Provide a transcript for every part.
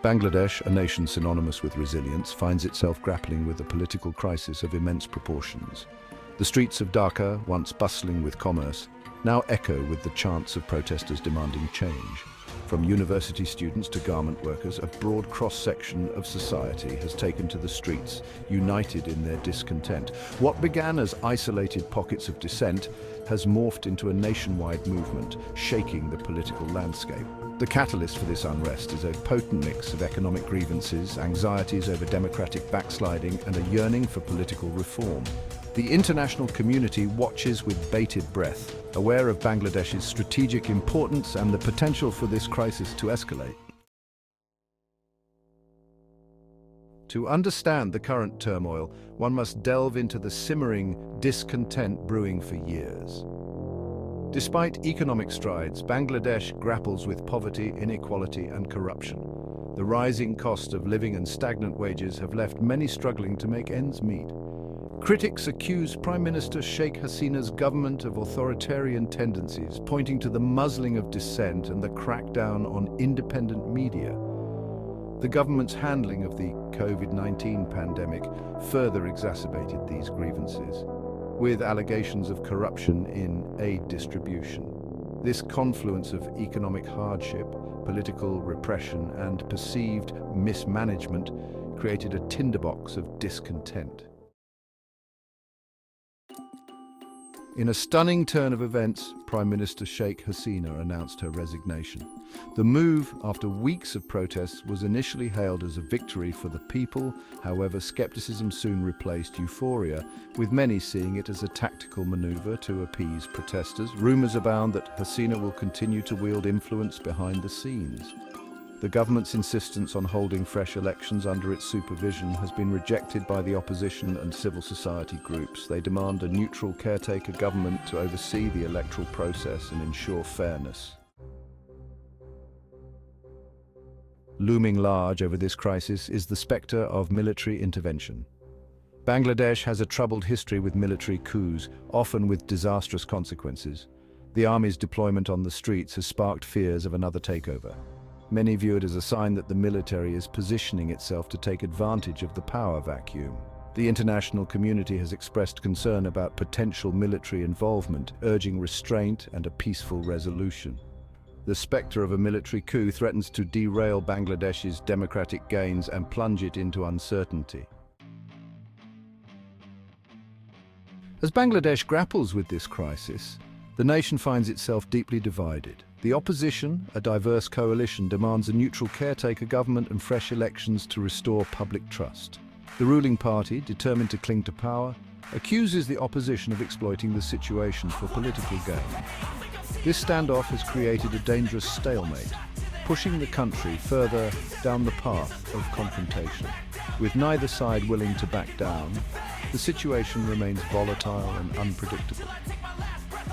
Bangladesh, a nation synonymous with resilience, finds itself grappling with a political crisis of immense proportions. The streets of Dhaka, once bustling with commerce, now echo with the chants of protesters demanding change. From university students to garment workers, a broad cross-section of society has taken to the streets, united in their discontent. What began as isolated pockets of dissent has morphed into a nationwide movement, shaking the political landscape. The catalyst for this unrest is a potent mix of economic grievances, anxieties over democratic backsliding, and a yearning for political reform. The international community watches with bated breath, aware of Bangladesh's strategic importance and the potential for this crisis to escalate. To understand the current turmoil, one must delve into the simmering discontent brewing for years. Despite economic strides, Bangladesh grapples with poverty, inequality, and corruption. The rising cost of living and stagnant wages have left many struggling to make ends meet. Critics accuse Prime Minister Sheikh Hasina's government of authoritarian tendencies, pointing to the muzzling of dissent and the crackdown on independent media. The government's handling of the COVID-19 pandemic further exacerbated these grievances, with allegations of corruption in aid distribution. This confluence of economic hardship, political repression, and perceived mismanagement created a tinderbox of discontent. In a stunning turn of events, Prime Minister Sheikh Hasina announced her resignation. The move, after weeks of protests, was initially hailed as a victory for the people. However, skepticism soon replaced euphoria, with many seeing it as a tactical maneuver to appease protesters. Rumors abound that Hasina will continue to wield influence behind the scenes. The government's insistence on holding fresh elections under its supervision has been rejected by the opposition and civil society groups. They demand a neutral caretaker government to oversee the electoral process and ensure fairness. Looming large over this crisis is the spectre of military intervention. Bangladesh has a troubled history with military coups, often with disastrous consequences. The army's deployment on the streets has sparked fears of another takeover. Many view it as a sign that the military is positioning itself to take advantage of the power vacuum. The international community has expressed concern about potential military involvement, urging restraint and a peaceful resolution. The spectre of a military coup threatens to derail Bangladesh's democratic gains and plunge it into uncertainty. As Bangladesh grapples with this crisis, the nation finds itself deeply divided. The opposition, a diverse coalition, demands a neutral caretaker government and fresh elections to restore public trust. The ruling party, determined to cling to power, accuses the opposition of exploiting the situation for political gain. This standoff has created a dangerous stalemate, pushing the country further down the path of confrontation. With neither side willing to back down, the situation remains volatile and unpredictable.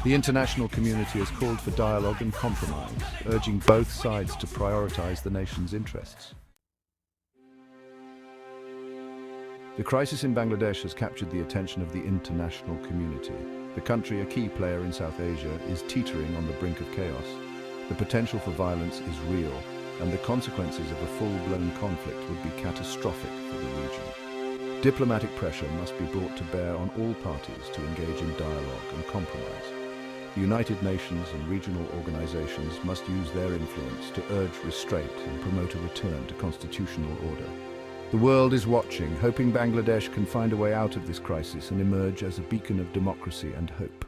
The international community has called for dialogue and compromise, urging both sides to prioritize the nation's interests. The crisis in Bangladesh has captured the attention of the international community. The country, a key player in South Asia, is teetering on the brink of chaos. The potential for violence is real, and the consequences of a full-blown conflict would be catastrophic for the region. Diplomatic pressure must be brought to bear on all parties to engage in dialogue and compromise. The United Nations and regional organizations must use their influence to urge restraint and promote a return to constitutional order. The world is watching, hoping Bangladesh can find a way out of this crisis and emerge as a beacon of democracy and hope.